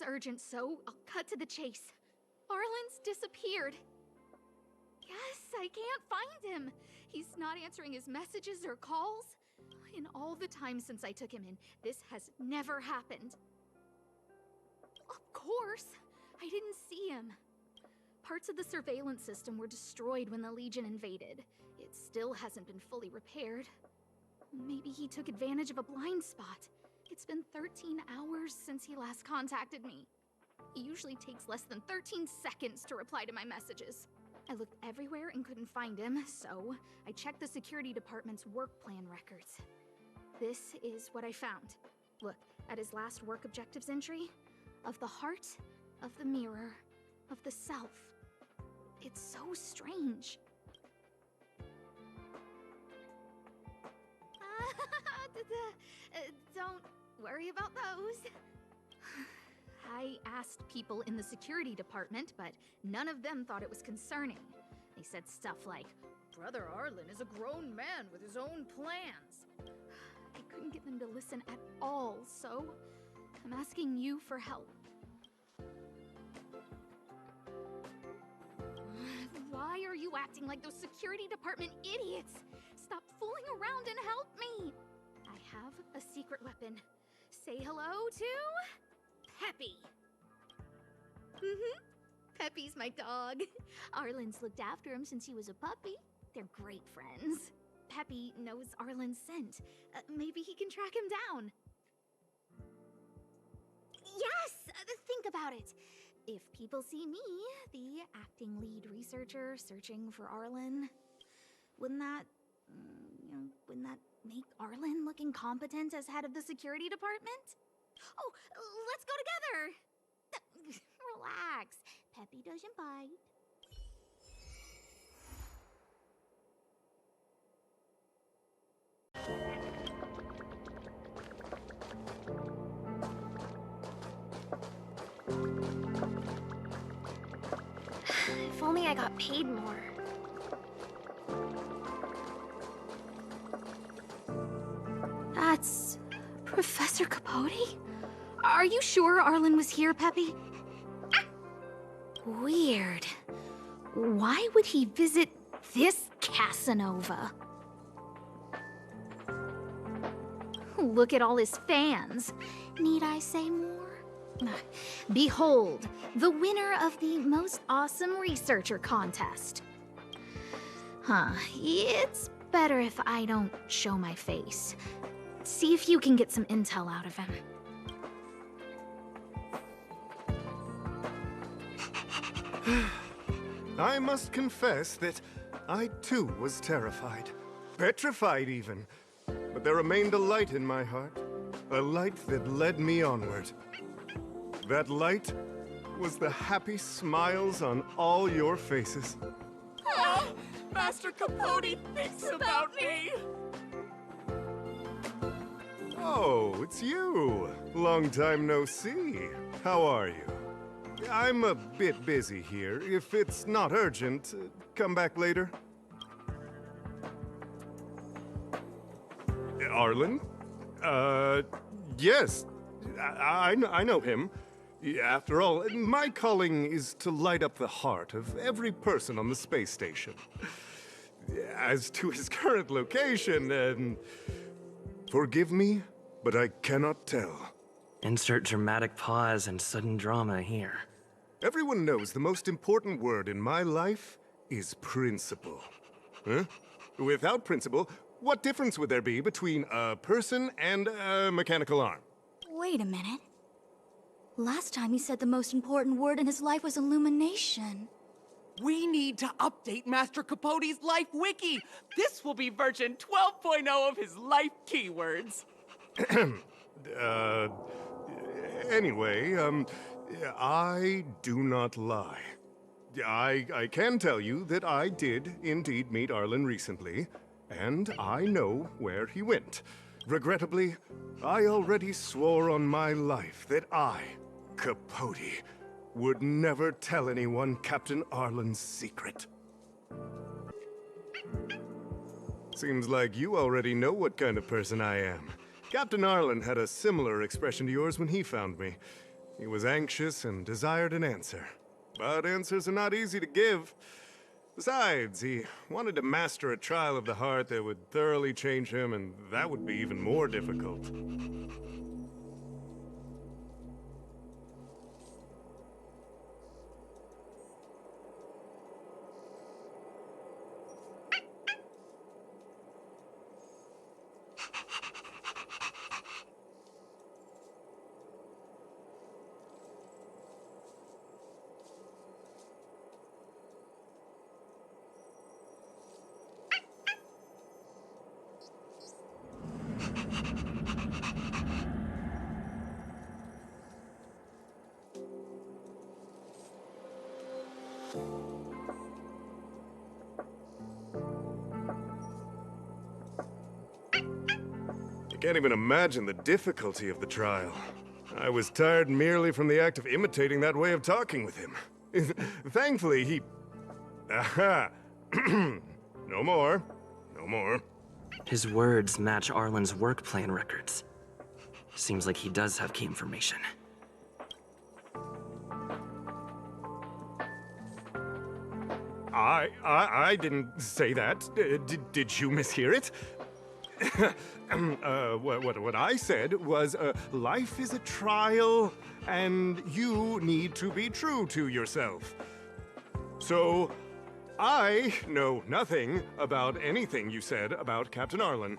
is urgent, so I'll cut to the chase. Arlen's disappeared. Yes, I can't find him. He's not answering his messages or calls. In all the time since I took him in, this has never happened. Of course, I didn't see him. Parts of the surveillance system were destroyed when the Legion invaded. It still hasn't been fully repaired. Maybe he took advantage of a blind spot. It's been 13 hours since he last contacted me. He usually takes less than 13 seconds to reply to my messages. I looked everywhere and couldn't find him, so I checked the security department's work plan records. This is what I found. Look, at his last work objectives entry, of the heart, of the mirror, of the self. It's so strange. Don't worry about those. I asked people in the security department, but none of them thought it was concerning. They said stuff like, "Brother Arlen is a grown man with his own plans." I couldn't get them to listen at all, so I'm asking you for help. Why are you acting like those security department idiots? Stop fooling around and help me! I have a secret weapon. Say hello to... Peppy. Peppy's my dog. Arlen's looked after him since he was a puppy. They're great friends. Peppy knows Arlen's scent. Maybe he can track him down. Yes! Think about it. If people see me, the acting lead researcher searching for Arlen, wouldn't that make Arlen look incompetent as head of the security department? Oh, let's go together! Relax. Peppy doesn't bite. If only I got paid more. That's... Professor Capote? Are you sure Arlen was here, Peppy? Weird. Why would he visit this Casanova? Look at all his fans. Need I say more? Behold, the winner of the Most Awesome Researcher contest. It's better if I don't show my face. See if you can get some intel out of him. I must confess that I too was terrified. Petrified even. But there remained a light in my heart. A light that led me onward. That light was the happy smiles on all your faces. Master Capote thinks about me! Oh, it's you. Long time no see. How are you? I'm a bit busy here. If it's not urgent, come back later. Arlen? Yes. I know him. After all, my calling is to light up the heart of every person on the space station. As to his current location, forgive me, but I cannot tell. Insert dramatic pause and sudden drama here. Everyone knows the most important word in my life is principle. Huh? Without principle, what difference would there be between a person and a mechanical arm? Wait a minute. Last time he said the most important word in his life was illumination. We need to update Master Capote's Life Wiki! This will be version 12.0 of his life keywords. Anyway, I do not lie. I can tell you that I did indeed meet Arlen recently, and I know where he went. Regrettably, I already swore on my life that I, Capote, would never tell anyone Captain Arlen's secret. Seems like you already know what kind of person I am. Captain Arlen had a similar expression to yours when he found me. He was anxious and desired an answer. But answers are not easy to give. Besides, he wanted to master a trial of the heart that would thoroughly change him, and that would be even more difficult. I can't even imagine the difficulty of the trial. I was tired merely from the act of imitating that way of talking with him. Thankfully, he... Aha! No more. No more. His words match Arlen's work plan records. Seems like he does have key information. I didn't say that. Did you mishear it? What I said was, life is a trial, and you need to be true to yourself. So, I know nothing about anything you said about Captain Arlen.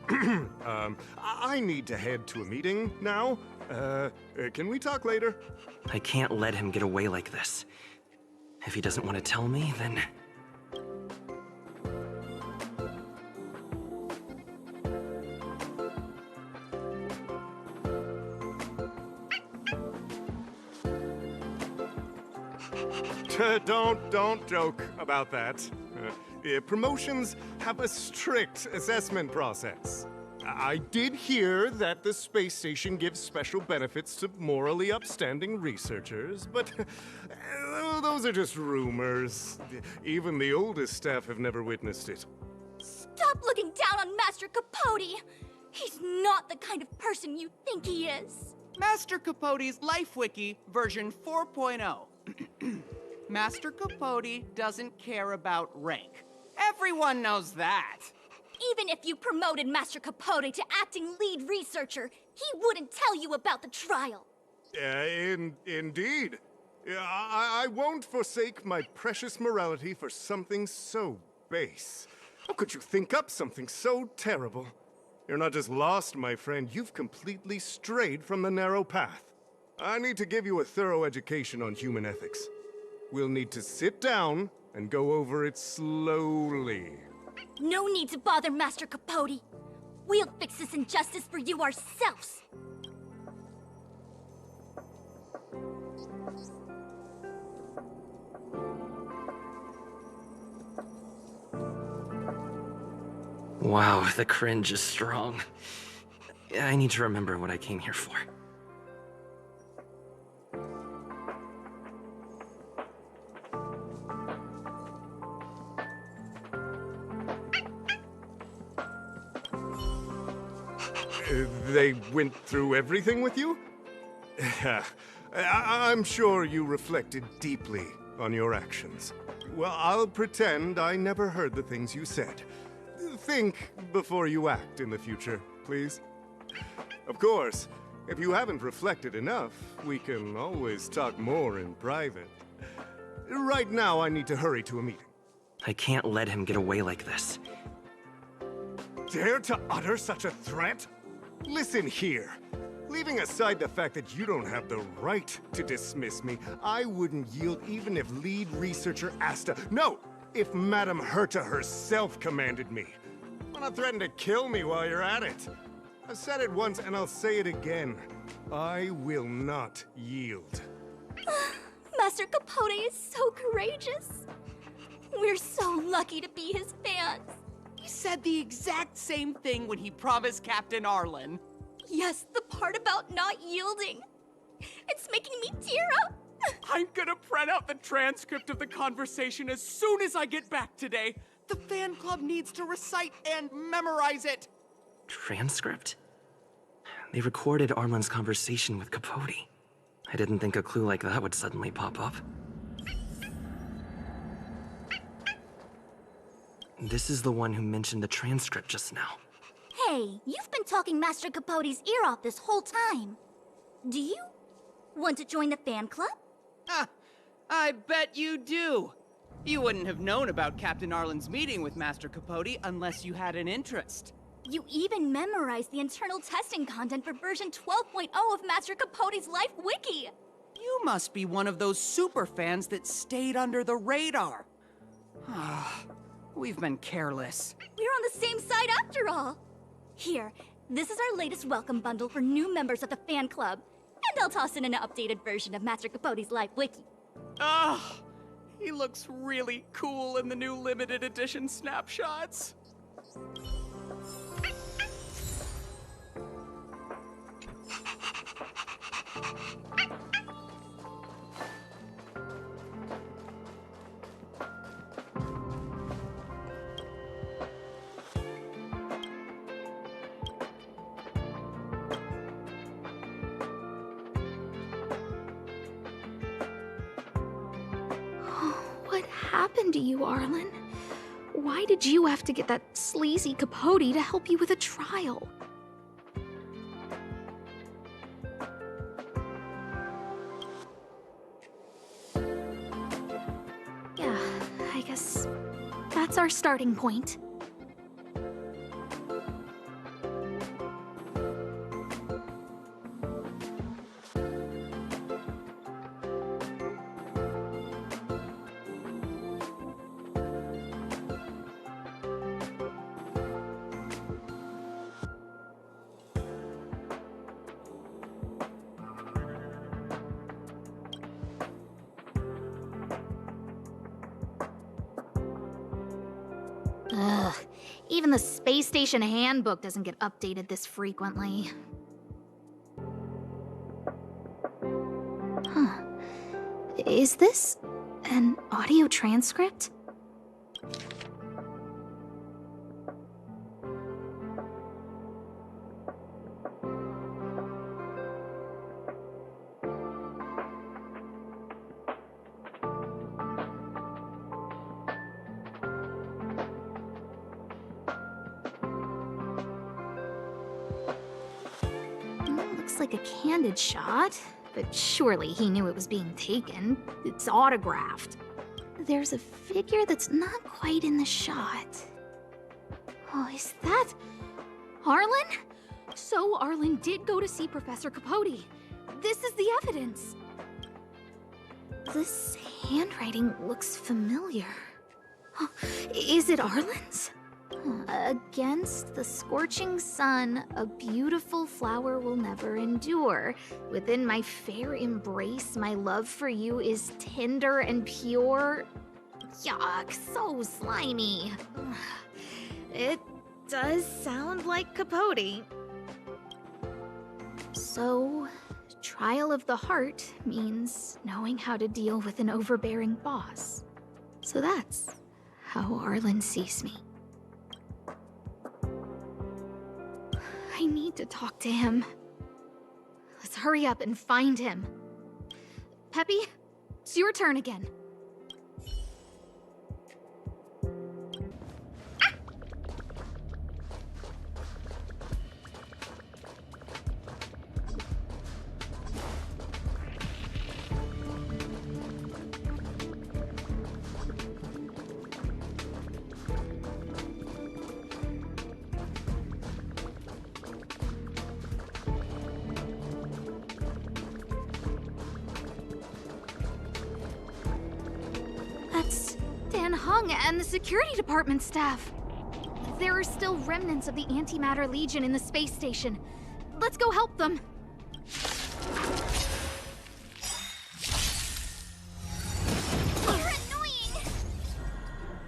I need to head to a meeting now. Can we talk later? I can't let him get away like this. If he doesn't want to tell me, then... Don't joke about that. Promotions have a strict assessment process. I did hear that the space station gives special benefits to morally upstanding researchers, but those are just rumors. Even the oldest staff have never witnessed it. Stop looking down on Master Capote! He's not the kind of person you think he is. Master Capote's Life Wiki, version 4.0. Master Capote doesn't care about rank. Everyone knows that. Even if you promoted Master Capote to acting lead researcher, he wouldn't tell you about the trial. Indeed. I won't forsake my precious morality for something so base. How could you think up something so terrible? You're not just lost, my friend, you've completely strayed from the narrow path. I need to give you a thorough education on human ethics. We'll need to sit down and go over it slowly. No need to bother Master Capote. We'll fix this injustice for you ourselves. Wow, the cringe is strong. I need to remember what I came here for. They went through everything with you? I'm sure you reflected deeply on your actions. Well, I'll pretend I never heard the things you said. Think before you act in the future, please. Of course, if you haven't reflected enough, we can always talk more in private. Right now, I need to hurry to a meeting. I can't let him get away like this. Dare to utter such a threat? Listen here. Leaving aside the fact that you don't have the right to dismiss me, I wouldn't yield even if lead researcher Asta... No! If Madame Herta herself commanded me. Why not threaten to kill me while you're at it? I've said it once and I'll say it again. I will not yield. Master Capote is so courageous. We're so lucky to be his fans. He said the exact same thing when he promised Captain Arlen. Yes, the part about not yielding. It's making me tear up. I'm gonna print out the transcript of the conversation as soon as I get back today. The fan club needs to recite and memorize it. Transcript? They recorded Arlen's conversation with Capote. I didn't think a clue like that would suddenly pop up. This is the one who mentioned the transcript just now. Hey, you've been talking Master Capote's ear off this whole time. Do you want to join the fan club? Ah, I bet you do. You wouldn't have known about Captain Arlen's meeting with Master Capote unless you had an interest. You even memorized the internal testing content for version 12.0 of Master Capote's Life Wiki. You must be one of those super fans that stayed under the radar. We've been careless. We're on the same side after all. Here, this is our latest welcome bundle for new members of the fan club. And I'll toss in an updated version of Master Capote's Life Wiki. He looks really cool in the new limited edition snapshots. What happened to you, Arlen? Why did you have to get that sleazy Capote to help you with a trial? Yeah, I guess that's our starting point. Ugh, even the space station handbook doesn't get updated this frequently. Huh. Is this an audio transcript? Looks like a candid shot, but surely he knew it was being taken. It's autographed. There's a figure that's not quite in the shot. Oh, is that Arlen? So Arlen did go to see Professor Capote. This is the evidence. This handwriting looks familiar. Oh, is it Arlen's? Against the scorching sun, a beautiful flower will never endure. Within my fair embrace, my love for you is tender and pure. Yuck, so slimy. It does sound like Capote. So, trial of the heart means knowing how to deal with an overbearing boss. So that's how Arlen sees me. I need to talk to him. Let's hurry up and find him. Peppy, it's your turn again. That's Dan Hung and the security department staff. There are still remnants of the Antimatter Legion in the space station. Let's go help them. You're annoying!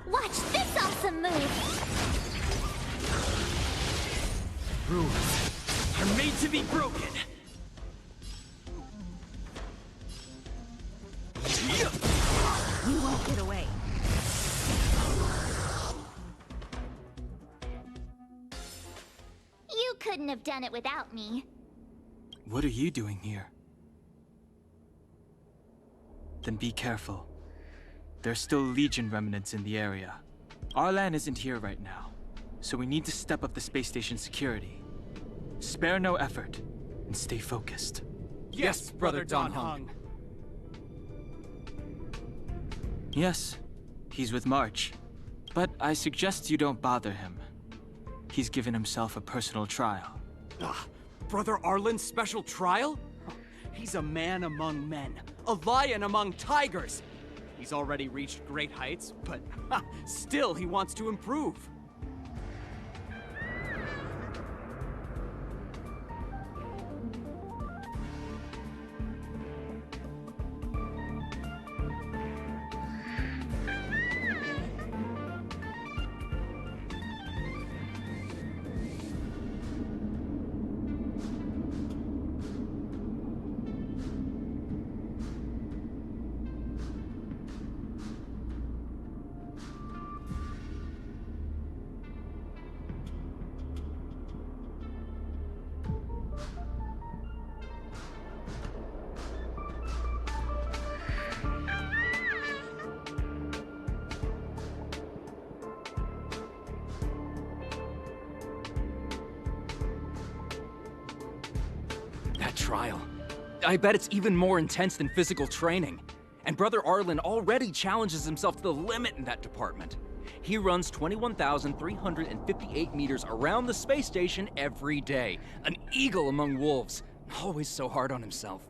Watch this awesome move! Rules are made to be broken. You won't get away. You couldn't have done it without me. What are you doing here? Then be careful. There's still Legion remnants in the area. Arlan isn't here right now, so we need to step up the space station security. Spare no effort, and stay focused. Yes, Brother Don Hung. Yes, he's with March. But I suggest you don't bother him. He's given himself a personal trial. Brother Arlen's special trial? He's a man among men, a lion among tigers. He's already reached great heights, but still he wants to improve. That trial. I bet it's even more intense than physical training. And Brother Arlen already challenges himself to the limit in that department. He runs 21,358 meters around the space station every day. An eagle among wolves. Always so hard on himself.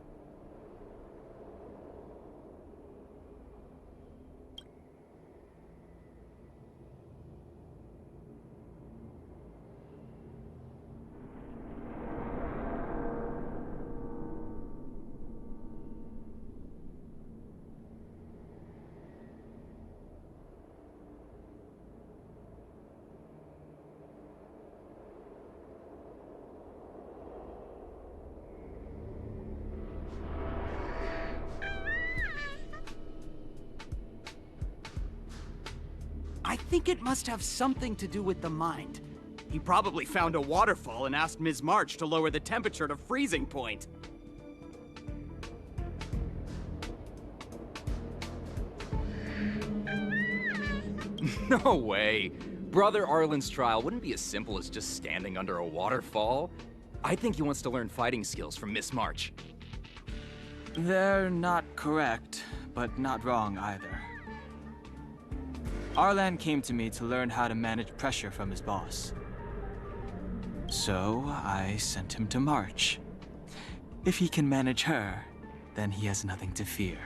I think it must have something to do with the mind. He probably found a waterfall and asked Ms. March to lower the temperature to freezing point. No way. Brother Arlen's trial wouldn't be as simple as just standing under a waterfall. I think he wants to learn fighting skills from Miss March. They're not correct, but not wrong either. Arlan came to me to learn how to manage pressure from his boss. So I sent him to March. If he can manage her, then he has nothing to fear.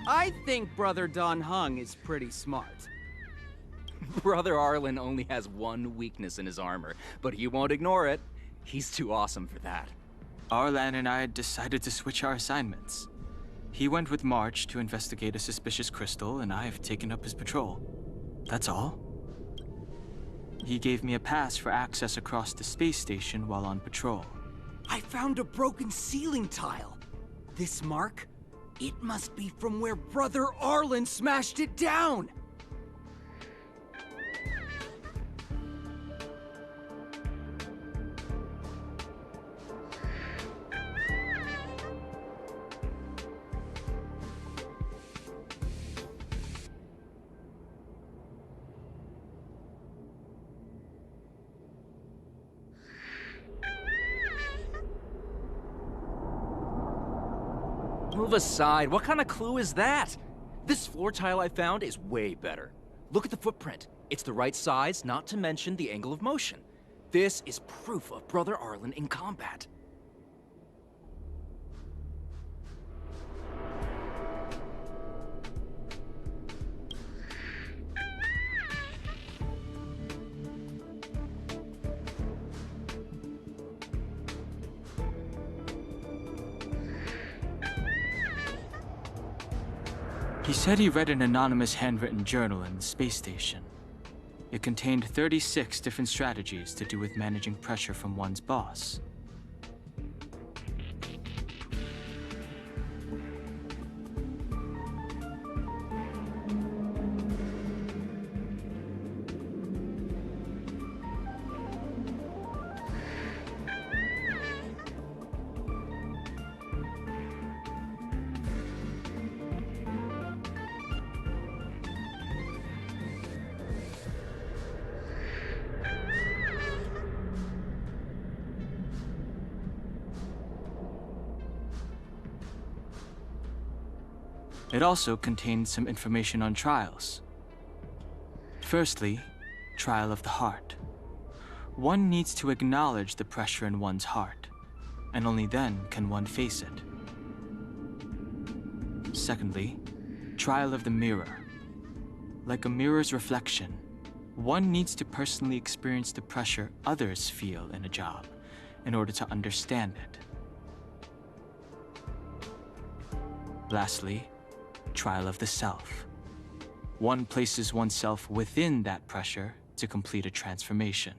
I think Brother Don Hung is pretty smart. Brother Arlen only has one weakness in his armor, but he won't ignore it. He's too awesome for that. Arlan and I decided to switch our assignments. He went with March to investigate a suspicious crystal, and I've taken up his patrol. That's all. He gave me a pass for access across the space station while on patrol. I found a broken ceiling tile. This mark? It must be from where Brother Arlen smashed it down! Move aside. What kind of clue is that? This floor tile I found is way better. Look at the footprint. It's the right size, not to mention the angle of motion. This is proof of Brother Arlen in combat. He said he read an anonymous handwritten journal in the space station. It contained 36 different strategies to do with managing pressure from one's boss. It also contained some information on trials. Firstly, trial of the heart. One needs to acknowledge the pressure in one's heart, and only then can one face it. Secondly, trial of the mirror. Like a mirror's reflection, one needs to personally experience the pressure others feel in a job in order to understand it. Lastly, trial of the self. One places oneself within that pressure to complete a transformation.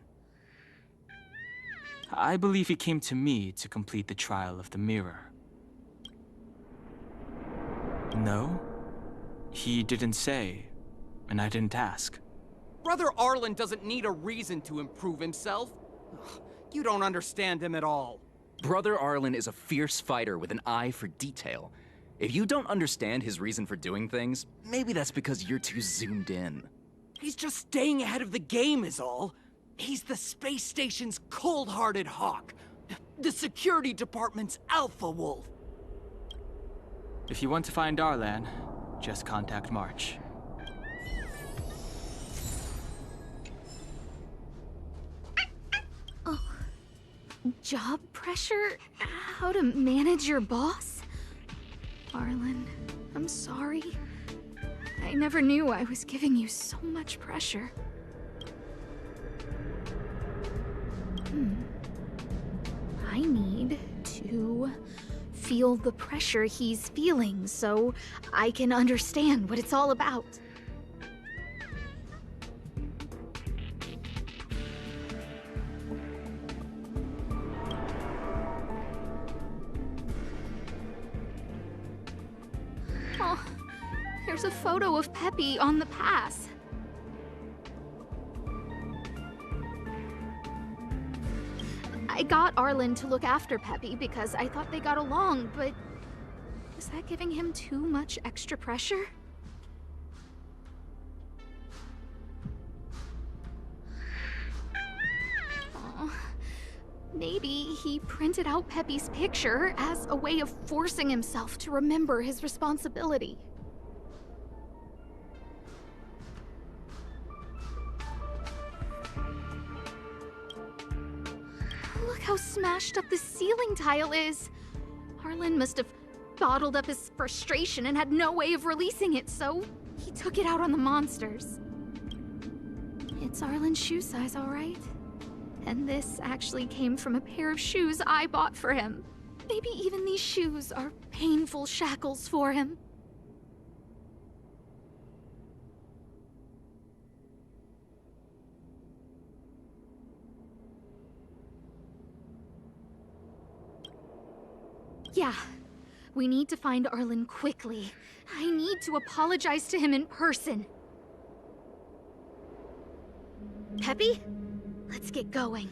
I believe he came to me to complete the trial of the mirror. No, he didn't say, and I didn't ask. Brother Arlen doesn't need a reason to improve himself. Ugh, you don't understand him at all. Brother Arlen is a fierce fighter with an eye for detail. If you don't understand his reason for doing things, maybe that's because you're too zoomed in. He's just staying ahead of the game is all. He's the space station's cold-hearted hawk. The security department's alpha wolf. If you want to find Arlan, just contact March. Job pressure? How to manage your boss? Arlen, I'm sorry. I never knew I was giving you so much pressure. I need to feel the pressure he's feeling so I can understand what it's all about. Oh, there's a photo of Peppy on the pass. I got Arlen to look after Peppy because I thought they got along, but is that giving him too much extra pressure? Aw, maybe he printed out Peppy's picture as a way of forcing himself to remember his responsibility. Look how smashed up the ceiling tile is. Arlen must have bottled up his frustration and had no way of releasing it, so he took it out on the monsters. It's Arlen's shoe size, all right? And this actually came from a pair of shoes I bought for him. Maybe even these shoes are painful shackles for him. Yeah, we need to find Arlen quickly. I need to apologize to him in person. Peppy, let's get going.